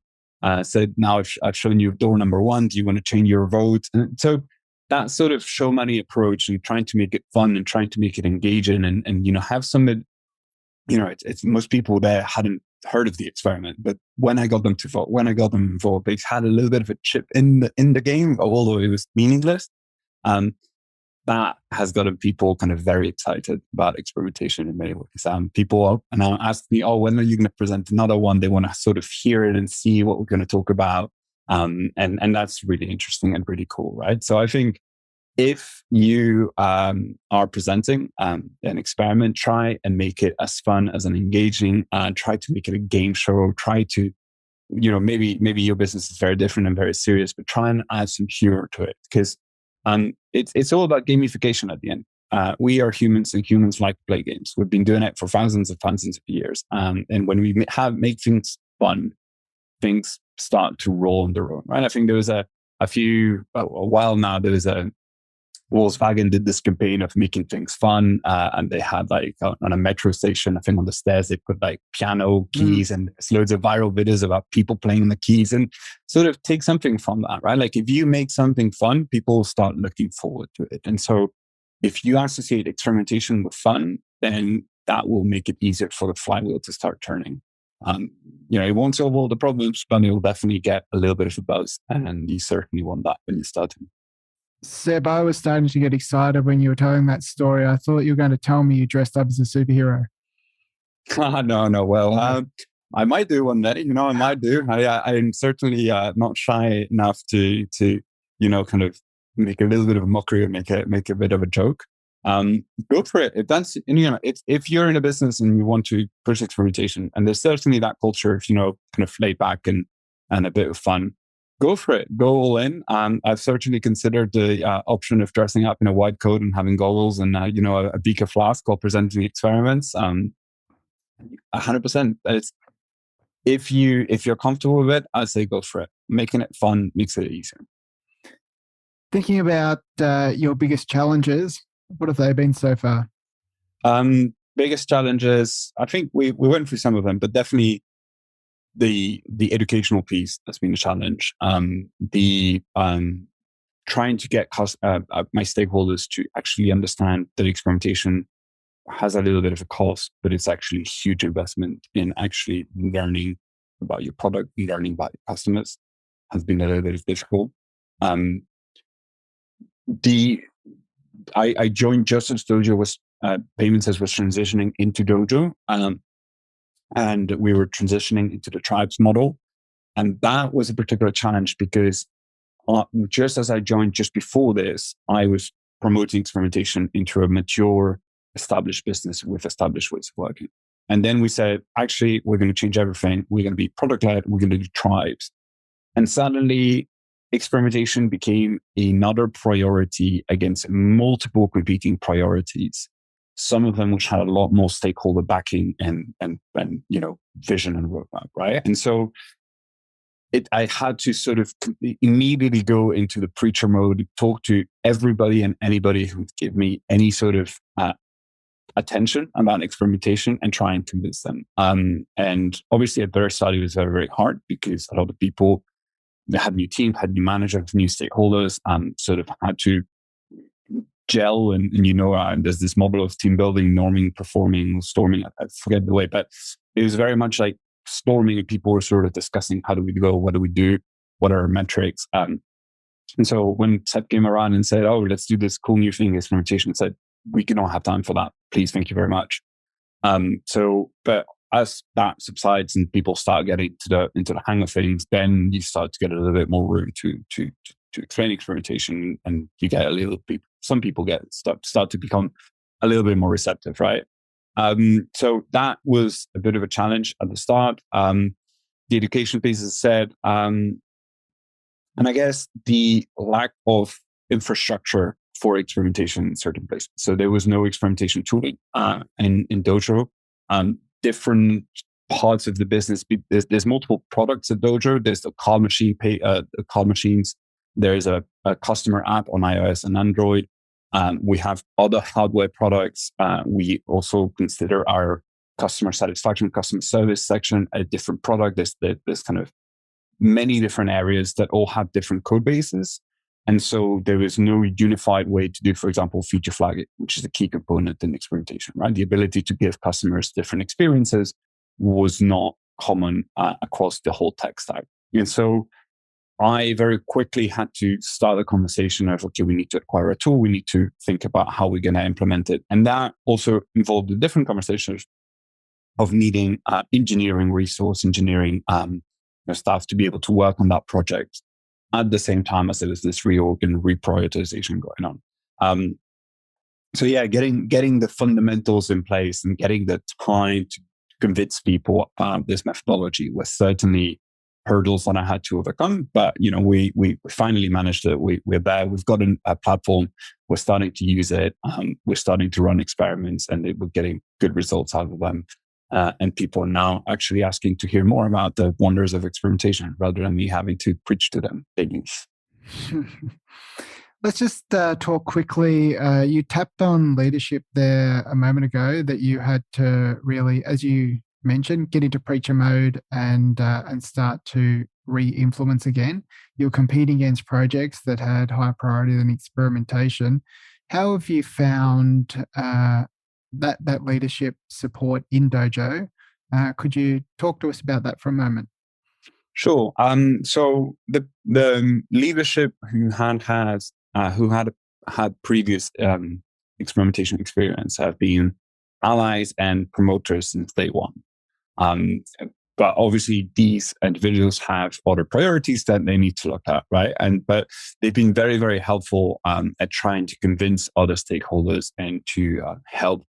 Said, now I've shown you door number one. Do you want to change your vote? And so that sort of showman-y approach and trying to make it fun and trying to make it engaging and have some, it's most people there hadn't heard of the experiment, but when I got them involved, they had a little bit of a chip in the game, although it was meaningless. That has gotten people kind of very excited about experimentation in many ways. People are now asking me, when are you going to present another one? They want to sort of hear it and see what we're going to talk about. And that's really interesting and really cool, right? So I think if you are presenting an experiment, try and make it as fun as an engaging, try to make it a game show, try to, maybe your business is very different and very serious, but try and add some humor to it because it's all about gamification at the end. We are humans and humans like to play games. We've been doing it for thousands of years. And when we make things fun, things start to roll on their own, right? I think there was a while now, there was Volkswagen did this campaign of making things fun. And they had on a metro station, I think on the stairs, they put piano keys and there's loads of viral videos about people playing the keys and sort of take something from that, right? Like if you make something fun, people start looking forward to it. And so if you associate experimentation with fun, then that will make it easier for the flywheel to start turning. It won't solve all the problems, but it will definitely get a little bit of a buzz. And you certainly want that when you start. Seb, I was starting to get excited when you were telling that story. I thought you were going to tell me you dressed up as a superhero. No. Well, I might do one day. I might do. I'm certainly not shy enough to kind of make a little bit of a mockery or make a bit of a joke. Go for it. If you're in a business and you want to push experimentation, and there's certainly that culture of kind of laid back and a bit of fun. Go for it. Go all in. I've certainly considered the option of dressing up in a white coat and having goggles and a beaker flask while presenting experiments. 100%. If you're comfortable with it, I'd say go for it. Making it fun makes it easier. Thinking about your biggest challenges, what have they been so far? Biggest challenges, I think we went through some of them, but definitely the educational piece has been a challenge. Trying to get my stakeholders to actually understand that experimentation has a little bit of a cost, but it's actually a huge investment in actually learning about your product, learning about your customers has been a little bit difficult. I joined just as Dojo was Paymentsense was transitioning into Dojo, and we were transitioning into the tribes model, and that was a particular challenge because just as I joined just before this, I was promoting experimentation into a mature, established business with established ways of working. And then we said, actually, we're going to change everything. We're going to be product led. We're going to do tribes. And suddenly experimentation became another priority against multiple competing priorities. Some of them which had a lot more stakeholder backing and vision and roadmap, right? And so I had to sort of immediately go into the preacher mode, talk to everybody and anybody who would give me any sort of attention about experimentation and try and convince them. And obviously at the start, it was very, very hard because a lot of people, they had new team, had new managers, new stakeholders, sort of had to gel. And there's this model of team building, norming, performing, storming. I forget the way, but it was very much like storming, and people were sort of discussing, how do we go? What do we do? What are our metrics? And so when Seb came around and said, oh, let's do this cool new thing, experimentation, I said, we cannot have time for that. Please, thank you very much. But as that subsides and people start getting into the hang of things, then you start to get a little bit more room to explain experimentation, and you get some people start to become a little bit more receptive, right? So that was a bit of a challenge at the start. The education piece, as I said, and I guess the lack of infrastructure for experimentation in certain places. So there was no experimentation tooling in Dojo. Different parts of the business. There's multiple products at Dojo. There's the call machines. There's a customer app on iOS and Android. We have other hardware products. We also consider our customer satisfaction, customer service section a different product. There's kind of many different areas that all have different code bases. And so there is no unified way to do, for example, feature flagging, which is a key component in experimentation, right? The ability to give customers different experiences was not common across the whole tech stack. And so I very quickly had to start a conversation of, okay, we need to acquire a tool. We need to think about how we're going to implement it. And that also involved a different conversation of needing engineering staff to be able to work on that project at the same time as there was this reorg and reprioritization going on. Getting the fundamentals in place and getting the time to convince people about this methodology was certainly hurdles that I had to overcome. But, we finally managed it. We're there. We've got a platform. We're starting to use it. We're starting to run experiments, and we're getting good results out of them. And people are now actually asking to hear more about the wonders of experimentation rather than me having to preach to them daily. Let's just talk quickly. You tapped on leadership there a moment ago, that you had to really, as you mentioned, get into preacher mode and start to re-influence again. You're competing against projects that had higher priority than experimentation. How have you found that leadership support in Dojo? Could you talk to us about that for a moment? Sure. So the leadership who had previous experimentation experience have been allies and promoters since day one. But obviously these individuals have other priorities that they need to look at, right? But they've been very, very helpful at trying to convince other stakeholders and to help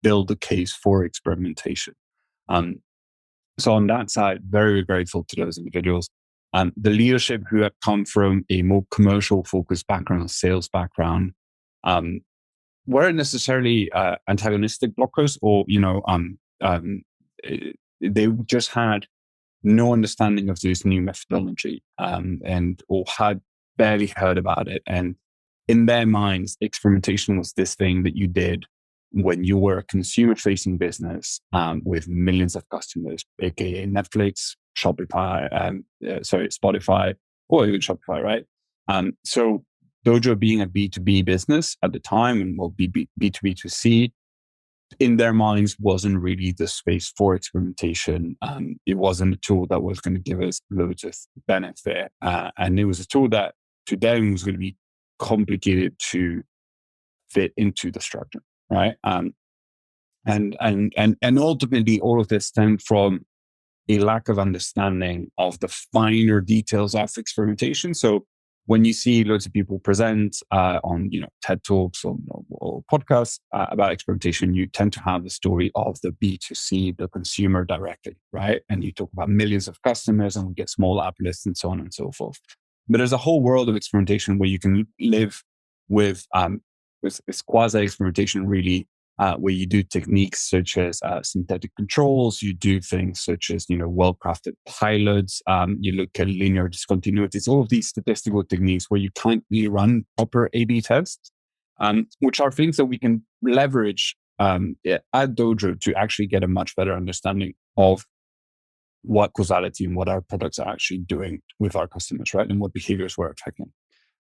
build the case for experimentation. So on that side, very grateful to those individuals. The leadership who have come from a more commercial focused background, sales background, weren't necessarily antagonistic blockers, or they just had no understanding of this new methodology, or had barely heard about it. And in their minds, experimentation was this thing that you did when you were a consumer-facing business with millions of customers, aka Netflix, Shopify, Spotify, or even Shopify, right? So Dojo being a B2B business at the time, and B2B2C, in their minds wasn't really the space for experimentation. It wasn't a tool that was going to give us loads of benefit. And it was a tool that to them was going to be complicated to fit into the structure. Right. And ultimately all of this stemmed from a lack of understanding of the finer details of experimentation. So when you see loads of people present on TED Talks or podcasts about experimentation, you tend to have the story of the B2C, the consumer directly, right? And you talk about millions of customers and we get small uplifts and so on and so forth. But there's a whole world of experimentation where you can live with this quasi-experimentation really, where you do techniques such as synthetic controls, you do things such as, well-crafted pilots, you look at linear discontinuities, all of these statistical techniques where you can't really run proper A/B tests, which are things that we can leverage at Dojo to actually get a much better understanding of what causality and what our products are actually doing with our customers, right? And what behaviors we're affecting.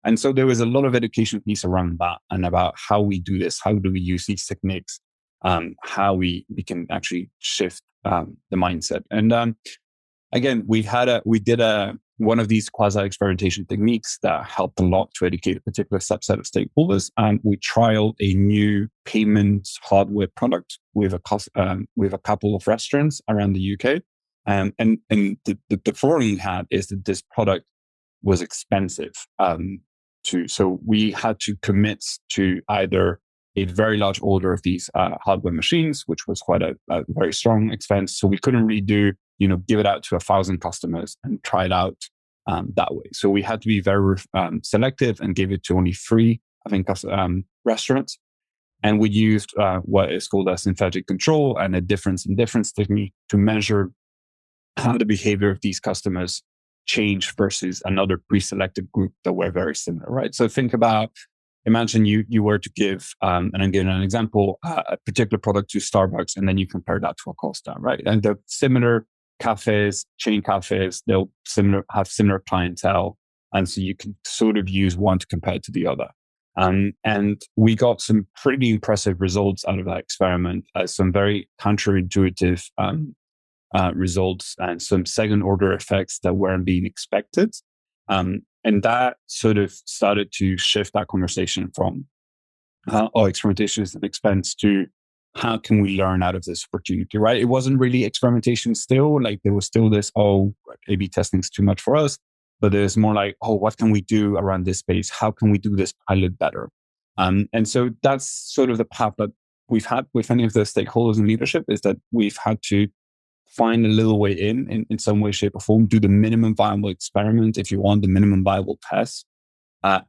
And so there was a lot of education piece around that and about how we do this, how do we use these techniques, how we can actually shift the mindset. And again, we did one of these quasi-experimentation techniques that helped a lot to educate a particular subset of stakeholders. And we trialed a new payment hardware product with a couple of restaurants around the UK. And the problem we had is that this product was expensive. So we had to commit to either a very large order of these hardware machines, which was quite a very strong expense. So we couldn't really give it out to 1,000 customers and try it out that way. So we had to be very selective and gave it to only 3, I think, restaurants. And we used what is called a synthetic control and a difference in difference technique to measure how the behavior of these customers change versus another pre-selected group that were very similar, right? So imagine you were to give, and I'm giving an example, a particular product to Starbucks, and then you compare that to a Costa, right? And the similar cafes, chain cafes, they'll have similar clientele. And so you can sort of use one to compare to the other. And we got some pretty impressive results out of that experiment, some very counterintuitive results and some second order effects that weren't being expected. And that sort of started to shift that conversation from experimentation is an expense to how can we learn out of this opportunity, right? It wasn't really experimentation still, like there was still this, A/B testing is too much for us. But there's more like, what can we do around this space? How can we do this pilot better? And so that's sort of the path that we've had with any of the stakeholders in leadership, is that we've had to find a little way in some way, shape or form, do the minimum viable experiment, if you want, the minimum viable test.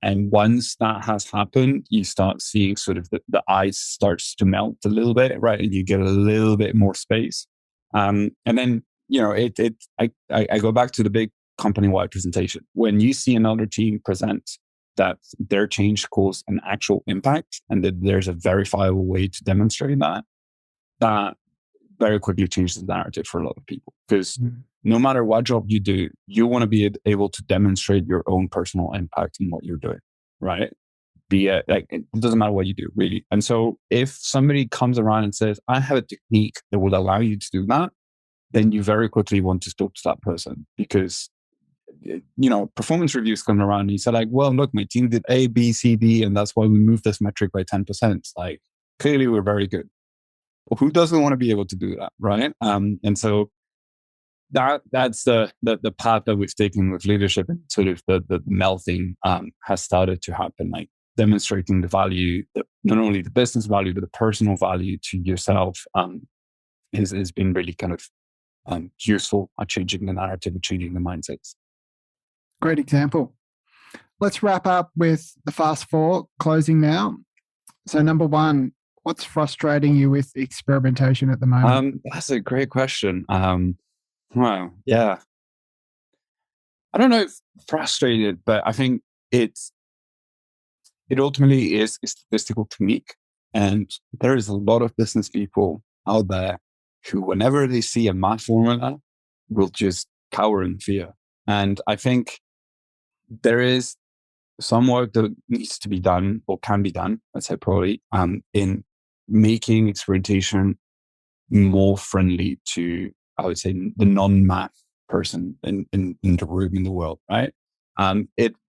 And once that has happened, you start seeing sort of the ice starts to melt a little bit, right? And you get a little bit more space. And then, I go back to the big company-wide presentation. When you see another team present that their change caused an actual impact and that there's a verifiable way to demonstrate that very quickly changes the narrative for a lot of people. Because no matter what job you do, you want to be able to demonstrate your own personal impact in what you're doing, right? It doesn't matter what you do, really. And so if somebody comes around and says, I have a technique that will allow you to do that, then you very quickly want to talk to that person, because performance reviews come around and you say like, well, look, my team did A, B, C, D, and that's why we moved this metric by 10%. Like, clearly we're very good. Well, who doesn't want to be able to do that, right? And so that's the path that we've taken with leadership, and sort of the melting has started to happen, like demonstrating the value, not only the business value, but the personal value to yourself has been really kind of useful at changing the narrative and changing the mindsets. Great example. Let's wrap up with the fast four, closing now. So number 1, what's frustrating you with experimentation at the moment? That's a great question. Wow. Yeah. I don't know if frustrated, but I think it ultimately is a statistical technique. And there is a lot of business people out there who, whenever they see a math formula, will just cower in fear. And I think there is some work that needs to be done, or can be done, let's say probably, in making experimentation more friendly to, I would say, the non-math person in the room, in the world, right?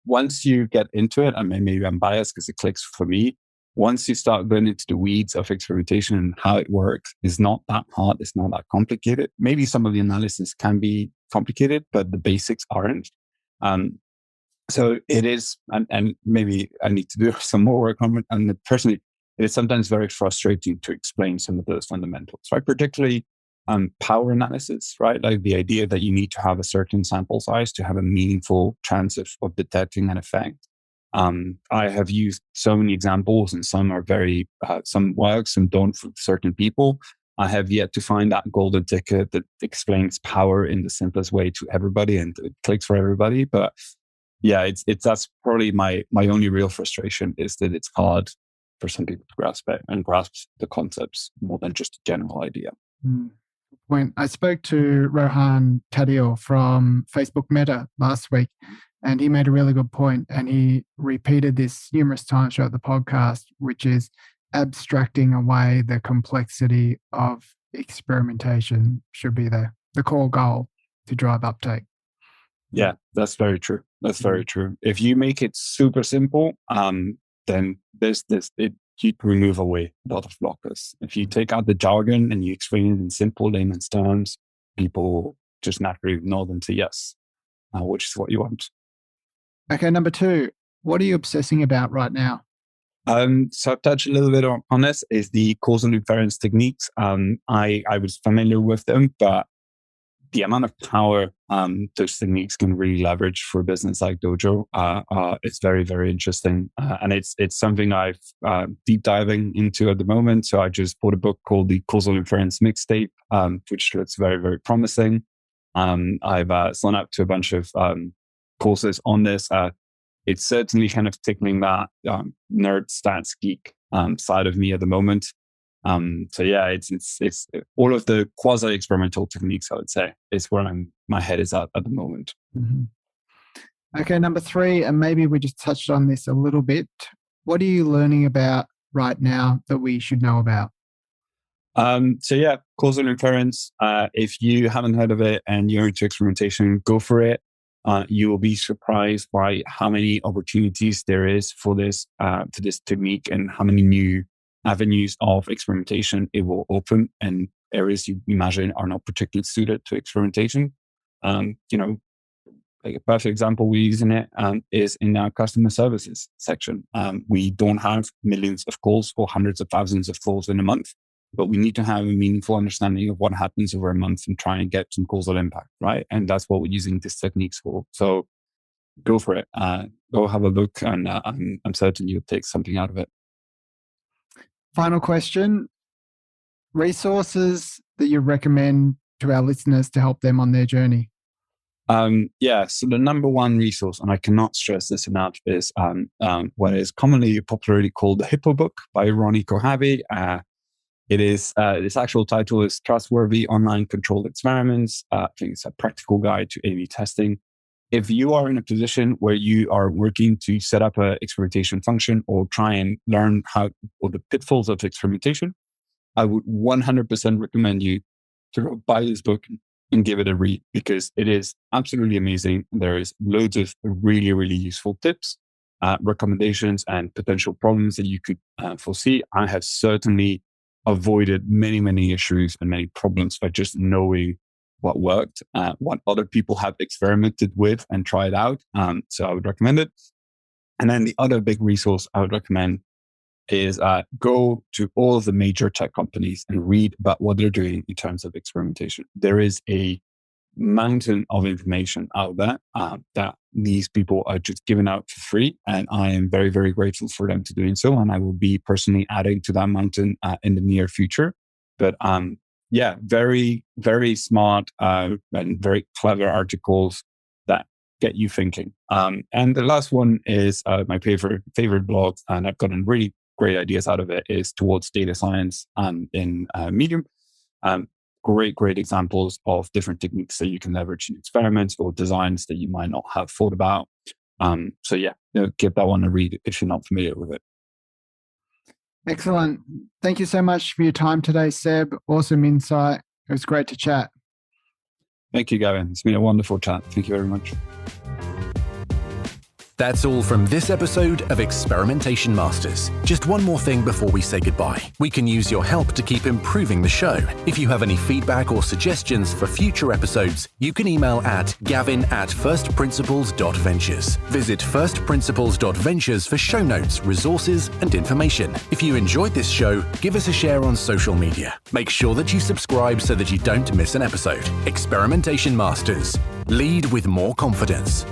Once you get into it, I mean, maybe I'm biased because it clicks for me. Once you start going into the weeds of experimentation and how it works, it's not that hard. It's not that complicated. Maybe some of the analysis can be complicated, but the basics aren't. So it is, and maybe I need to do some more work on it. And personally, it is sometimes very frustrating to explain some of those fundamentals, right? Particularly power analysis, right? Like the idea that you need to have a certain sample size to have a meaningful chance of detecting an effect. I have used so many examples, and some are very, some work, some don't for certain people. I have yet to find that golden ticket that explains power in the simplest way to everybody and it clicks for everybody. But yeah, it's that's probably my only real frustration is that it's hard for some people to grasp it and grasp the concepts more than just a general idea. When I spoke to Rohan Tadil from Facebook Meta last week, and he made a really good point, and he repeated this numerous times throughout the podcast, which is abstracting away the complexity of experimentation should be the core goal to drive uptake. Yeah, that's very true. That's very true. If you make it super simple, then you remove away a lot of blockers. If you take out the jargon and you explain it in simple layman's terms, people just naturally nod and say yes, which is what you want. Okay, number 2, what are you obsessing about right now? So I've touched a little bit on this, is the causal inference techniques. I was familiar with them, but the amount of power those techniques can really leverage for a business like Dojo is very, very interesting. And it's something I've deep diving into at the moment. So I just bought a book called The Causal Inference Mixtape, which looks very, very promising. I've signed up to a bunch of courses on this. It's certainly kind of tickling that nerd stats geek side of me at the moment. So yeah, it's all of the quasi experimental techniques, I would say, is where my head is at the moment. Mm-hmm. Okay, number 3, and maybe we just touched on this a little bit. What are you learning about right now that we should know about? So yeah, causal inference. If you haven't heard of it and you're into experimentation, go for it. You will be surprised by how many opportunities there is for this technique and how many new avenues of experimentation it will open, and areas you imagine are not particularly suited to experimentation. Like a perfect example we're using it is in our customer services section. We don't have millions of calls or hundreds of thousands of calls in a month, but we need to have a meaningful understanding of what happens over a month and try and get some causal impact, right? And that's what we're using these techniques for. So go for it. Go have a look, and I'm certain you'll take something out of it. Final question, resources that you recommend to our listeners to help them on their journey? So the number one resource, and I cannot stress this enough, is what is commonly popularly called the Hippo book by Ronnie Kohavi. It is, its actual title is Trustworthy Online Controlled Experiments. I think it's a practical guide to A/B testing. If you are in a position where you are working to set up an experimentation function or try and learn or the pitfalls of experimentation, I would 100% recommend you to go buy this book and give it a read, because it is absolutely amazing. There is loads of really, really useful tips, recommendations, and potential problems that you could foresee. I have certainly avoided many, many issues and many problems by just knowing what worked, what other people have experimented with and tried out. So I would recommend it. And then the other big resource I would recommend is go to all of the major tech companies and read about what they're doing in terms of experimentation. There is a mountain of information out there that these people are just giving out for free. And I am very, very grateful for them to doing so. And I will be personally adding to that mountain in the near future. But very, very smart and very clever articles that get you thinking. And the last one is my favorite blog, and I've gotten really great ideas out of it, is Towards Data Science in Medium. Great examples of different techniques that you can leverage in experiments or designs that you might not have thought about. Give that one a read if you're not familiar with it. Excellent. Thank you so much for your time today, Seb. Awesome insight. It was great to chat. Thank you, Gavin. It's been a wonderful chat. Thank you very much. That's all from this episode of Experimentation Masters. Just one more thing before we say goodbye. We can use your help to keep improving the show. If you have any feedback or suggestions for future episodes, you can email at gavin@firstprinciples.ventures. Visit firstprinciples.ventures for show notes, resources, and information. If you enjoyed this show, give us a share on social media. Make sure that you subscribe so that you don't miss an episode. Experimentation Masters. Lead with more confidence.